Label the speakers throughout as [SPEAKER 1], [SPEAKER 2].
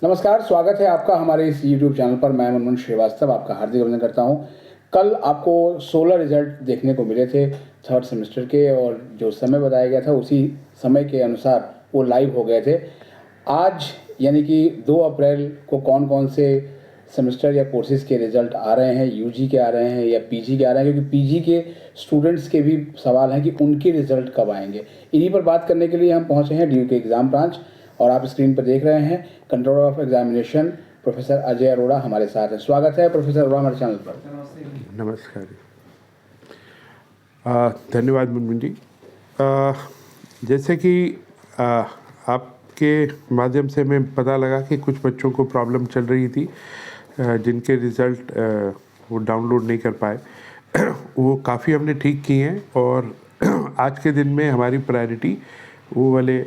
[SPEAKER 1] नमस्कार, स्वागत है आपका हमारे इस YouTube चैनल पर। मैं मनमोहन श्रीवास्तव आपका हार्दिक अभिनंदन करता हूं। कल आपको 16 रिजल्ट देखने को मिले थे थर्ड सेमेस्टर के, और जो समय बताया गया था उसी समय के अनुसार वो लाइव हो गए थे। आज यानी कि 2 अप्रैल को कौन कौन से सेमेस्टर या कोर्सेज़ के रिज़ल्ट आ रहे हैं, यूजी के आ रहे हैं या पीजी के आ रहे हैं, क्योंकि पीजी के स्टूडेंट्स के भी सवाल हैं कि उनके रिज़ल्ट कब आएंगे। इन्हीं पर बात करने के लिए हम पहुँचे हैं डी के एग्ज़ाम ब्रांच, और आप स्क्रीन पर देख रहे हैं controller of examination professor Ajay Arora हमारे साथ है। स्वागत है प्रोफेसर अरोड़ा हमारे चैनल पर।
[SPEAKER 2] नमस्कार। धन्यवाद मुनमुन जी। जैसे कि आपके माध्यम से हमें पता लगा कि कुछ बच्चों को प्रॉब्लम चल रही थी, जिनके रिज़ल्ट वो डाउनलोड नहीं कर पाए। वो काफ़ी हमने ठीक किए हैं, और आज के दिन में हमारी प्रायोरिटी वो वाले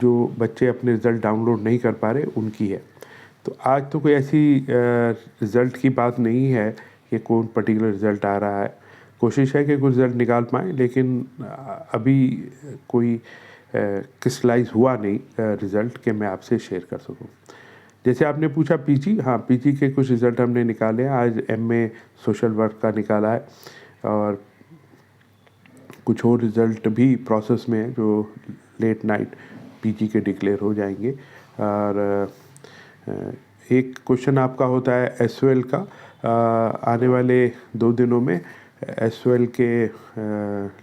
[SPEAKER 2] जो बच्चे अपने रिज़ल्ट डाउनलोड नहीं कर पा रहे उनकी है। तो आज तो कोई ऐसी रिज़ल्ट की बात नहीं है कि कौन पर्टिकुलर रिज़ल्ट आ रहा है। कोशिश है कि कुछ रिज़ल्ट निकाल पाएँ, लेकिन अभी कोई क्रिस्टलाइज़ हुआ नहीं रिज़ल्ट कि मैं आपसे शेयर कर सकूं। जैसे आपने पूछा पीजी, हाँ पीजी के कुछ रिज़ल्ट हमने निकाले हैं। आज एमए सोशल वर्क का निकाला है, और कुछ और रिज़ल्ट भी प्रोसेस में है जो लेट नाइट पीजी के डिक्लेयर हो जाएंगे। और एक क्वेश्चन आपका होता है एसओएल का। आने वाले 2 दिनों में एसओएल के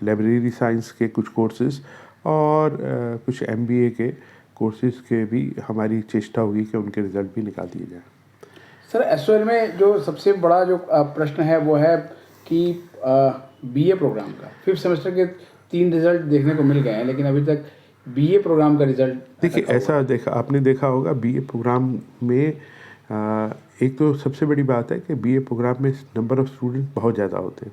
[SPEAKER 2] लाइब्रेरी साइंस के कुछ कोर्सेज़ और कुछ एमबीए के कोर्सेज़ के भी हमारी चेष्टा होगी कि उनके रिज़ल्ट भी निकाल दिए जाएँ।
[SPEAKER 1] सर, एसओएल में जो सबसे बड़ा जो प्रश्न है वो है कि बीए प्रोग्राम का 5th सेमेस्टर के 3 रिज़ल्ट देखने को मिल गए हैं, लेकिन अभी तक बीए प्रोग्राम का रिज़ल्ट
[SPEAKER 2] देखिए, ऐसा आपने देखा होगा बीए प्रोग्राम में एक तो सबसे बड़ी बात है कि बीए प्रोग्राम में नंबर ऑफ़ स्टूडेंट बहुत ज़्यादा होते हैं।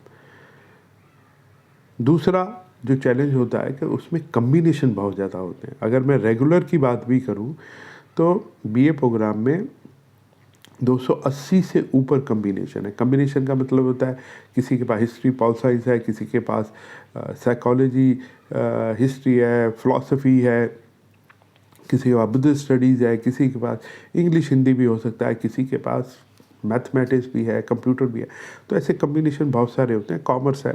[SPEAKER 2] दूसरा जो चैलेंज होता है कि उसमें कम्बिनेशन बहुत ज़्यादा होते हैं। अगर मैं रेगुलर की बात भी करूं तो बीए प्रोग्राम में 280 से ऊपर कम्बिनेशन है। कम्बिनेशन का मतलब होता है किसी के पास हिस्ट्री पॉल साइंस है, किसी के पास साइकोलॉजी हिस्ट्री है, फ़िलासफ़ी है, किसी के पास बुद्धिस्ट स्टडीज़ है, किसी के पास इंग्लिश हिंदी भी हो सकता है, किसी के पास मैथमेटिक्स भी है, कंप्यूटर भी है। तो ऐसे कम्बिनेशन बहुत सारे होते हैं, कॉमर्स है।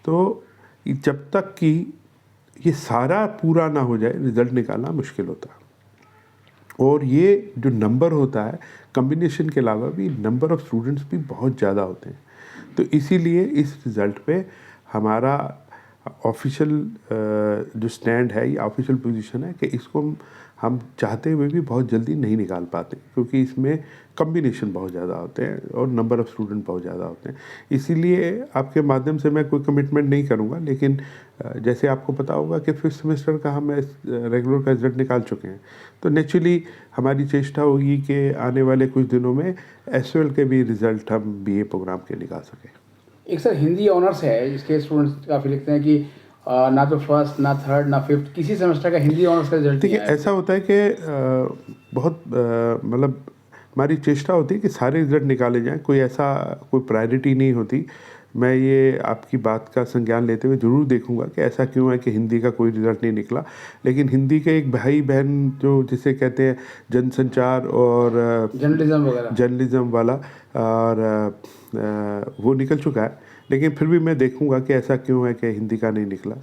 [SPEAKER 2] तो जब तक कि ये सारा पूरा ना हो जाए रिज़ल्ट निकालना मुश्किल होता है। और ये जो नंबर होता है कम्बिनेशन के अलावा भी नंबर ऑफ़ स्टूडेंट्स भी बहुत ज़्यादा होते हैं। तो इसीलिए इस रिज़ल्ट पे हमारा ऑफिशियल जो स्टैंड है या ऑफिशियल पोजीशन है कि इसको हम चाहते हुए भी बहुत जल्दी नहीं निकाल पाते, क्योंकि इसमें कम्बिनेशन बहुत ज़्यादा होते हैं और नंबर ऑफ़ स्टूडेंट बहुत ज़्यादा होते हैं। इसीलिए आपके माध्यम से मैं कोई कमिटमेंट नहीं करूँगा, लेकिन जैसे आपको पता होगा कि 5th सेमेस्टर का हम रेगुलर का रिज़ल्ट निकाल चुके हैं। तो नेचुरली हमारी चेष्टा होगी कि आने वाले कुछ दिनों में एसओएल के भी रिज़ल्ट हम बीए प्रोग्राम के निकाल सकें।
[SPEAKER 1] एक सर हिंदी ऑनर्स है, जिसके स्टूडेंट्स काफ़ी लिखते हैं कि ना तो फर्स्ट, ना थर्ड, ना फिफ्थ किसी सेमेस्टर का हिंदी ऑनर्स का रिजल्ट नहीं
[SPEAKER 2] देखिए,
[SPEAKER 1] आया।
[SPEAKER 2] ऐसा होता है कि बहुत मतलब हमारी चेष्टा होती है कि सारे रिज़ल्ट निकाले जाएँ, कोई ऐसा कोई प्रायोरिटी नहीं होती। मैं ये आपकी बात का संज्ञान लेते हुए ज़रूर देखूंगा कि ऐसा क्यों है कि हिंदी का कोई रिज़ल्ट नहीं निकला। लेकिन हिंदी के एक भाई बहन जो जिसे कहते हैं जनसंचार और
[SPEAKER 1] जर्नलिज्म वगैरह,
[SPEAKER 2] जर्नलिज्म वाला, और वो निकल चुका है। लेकिन फिर भी मैं देखूंगा कि ऐसा क्यों है कि हिंदी का नहीं निकला,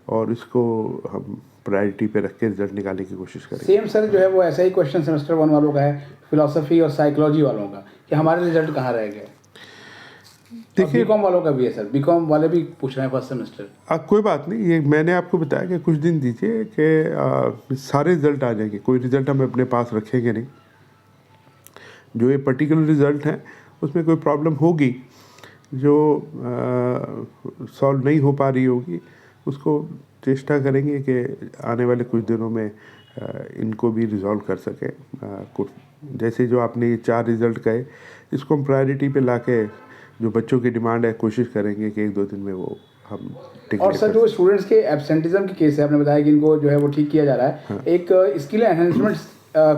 [SPEAKER 2] और इसको हम प्रायोरिटी पे रख के रिजल्ट निकालने की कोशिश करेंगे।
[SPEAKER 1] सेम सर जो है वो ऐसा ही क्वेश्चन सेमेस्टर 1 वालों का है, फिलोसफी और साइकोलॉजी वालों का, कि हमारे रिजल्ट कहाँ रह गए।
[SPEAKER 2] देखिए,
[SPEAKER 1] बीकॉम वालों का भी है सर, बीकॉम वाले भी पूछ रहे हैं फर्स्ट सेमेस्टर।
[SPEAKER 2] कोई बात नहीं, ये मैंने आपको बताया कि कुछ दिन दीजिए कि सारे रिजल्ट आ जाएंगे। कोई रिजल्ट हम अपने पास रखेंगे नहीं। जो ये पर्टिकुलर रिजल्ट हैं उसमें कोई प्रॉब्लम होगी जो सॉल्व नहीं हो पा रही होगी, उसको चेष्टा करेंगे कि आने वाले कुछ दिनों में इनको भी रिजॉल्व कर सकें। कुछ जैसे जो आपने ये 4 रिज़ल्ट कहे, इसको हम प्रायोरिटी पे लाके जो बच्चों की डिमांड है कोशिश करेंगे कि 1-2 दिन में वो हम
[SPEAKER 1] और सर जो स्टूडेंट्स के एब्सेंटिज्म की केस है, आपने बताया कि इनको जो है वो ठीक किया जा रहा है।
[SPEAKER 2] हाँ।
[SPEAKER 1] एक स्किल एनहेंसमेंट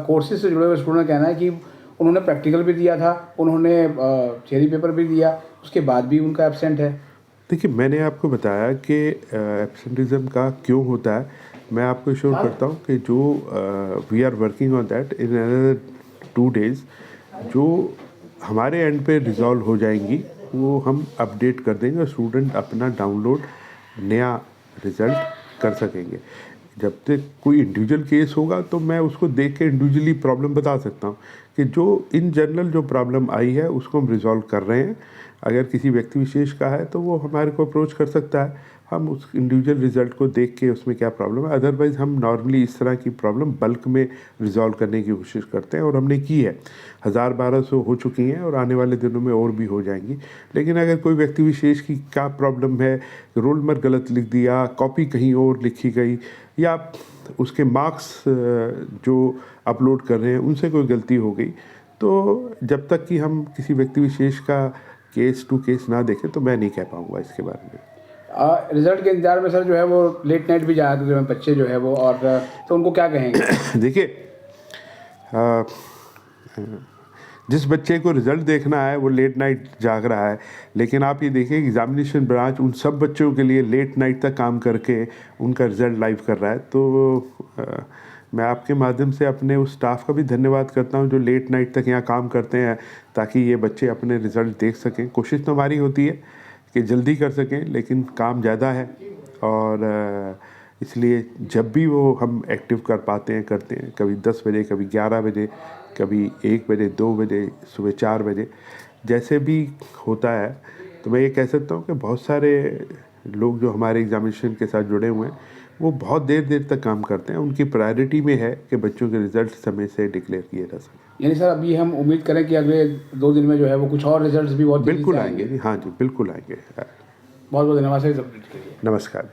[SPEAKER 1] कोर्सेज से जुड़े हुए स्टूडेंट का कहना है कि उन्होंने प्रैक्टिकल भी दिया था, उन्होंने थियरी पेपर भी दिया, उसके बाद भी उनका एब्सेंट है।
[SPEAKER 2] देखिए, मैंने आपको बताया कि एब्सेंटिज्म का क्यों होता है। मैं आपको श्योर करता हूँ कि जो we are working on that in another 2 days, जो हमारे एंड पे रिजॉल्व हो जाएंगी वो हम अपडेट कर देंगे और स्टूडेंट अपना डाउनलोड नया रिज़ल्ट कर सकेंगे। जब तक कोई इंडिविजुअल केस होगा तो मैं उसको देख के इंडिविजुअली प्रॉब्लम बता सकता हूँ कि जो इन जनरल जो प्रॉब्लम आई है उसको हम रिजॉल्व कर रहे हैं। अगर किसी व्यक्ति विशेष का है तो वो हमारे को अप्रोच कर सकता है, हम उस इंडिविजुअल रिज़ल्ट को देख के उसमें क्या प्रॉब्लम है। अदरवाइज़ हम नॉर्मली इस तरह की प्रॉब्लम बल्क में रिजॉल्व करने की कोशिश करते हैं और हमने की है। 1000-1200 हो चुकी हैं और आने वाले दिनों में और भी हो जाएंगी। लेकिन अगर कोई व्यक्ति विशेष की क्या प्रॉब्लम है, रोल नंबर गलत लिख दिया, कॉपी कहीं और लिखी गई, या उसके मार्क्स जो अपलोड कर रहे हैं उनसे कोई गलती हो गई, तो जब तक कि हम किसी व्यक्ति विशेष का केस टू केस ना देखें तो मैं नहीं कह पाऊँगा इसके बारे में।
[SPEAKER 1] रिजल्ट के इंतजार में सर जो है वो लेट नाइट भी जाते हैं बच्चे जो है वो, और तो उनको क्या कहेंगे?
[SPEAKER 2] देखिए, जिस बच्चे को रिज़ल्ट देखना है वो लेट नाइट जाग रहा है, लेकिन आप ये देखिए एग्जामिनेशन ब्रांच उन सब बच्चों के लिए लेट नाइट तक काम करके उनका रिज़ल्ट लाइव कर रहा है। तो मैं आपके माध्यम से अपने उस स्टाफ का भी धन्यवाद करता हूँ जो लेट नाइट तक यहाँ काम करते हैं ताकि ये बच्चे अपने रिज़ल्ट देख सकें। कोशिश तो हमारी होती है कि जल्दी कर सकें, लेकिन काम ज़्यादा है और इसलिए जब भी वो हम एक्टिव कर पाते हैं करते हैं। कभी 10 बजे, कभी 11 बजे, कभी 1 बजे, 2 बजे, सुबह 4 बजे, जैसे भी होता है। तो मैं ये कह सकता हूँ कि बहुत सारे लोग जो हमारे एग्जामिनेशन के साथ जुड़े हुए हैं वो बहुत देर तक काम करते हैं। उनकी प्रायोरिटी में है कि बच्चों के रिज़ल्ट समय से डिक्लेयर किए जा सकें।
[SPEAKER 1] यानी सर अभी हम उम्मीद करें कि अगले 2 दिन में जो है वो कुछ और रिजल्ट्स भी बहुत
[SPEAKER 2] बिल्कुल आएंगे। हाँ जी, बिल्कुल आएंगे।
[SPEAKER 1] बहुत बहुत धन्यवाद सर इस अपडेट के लिए।
[SPEAKER 2] नमस्कार।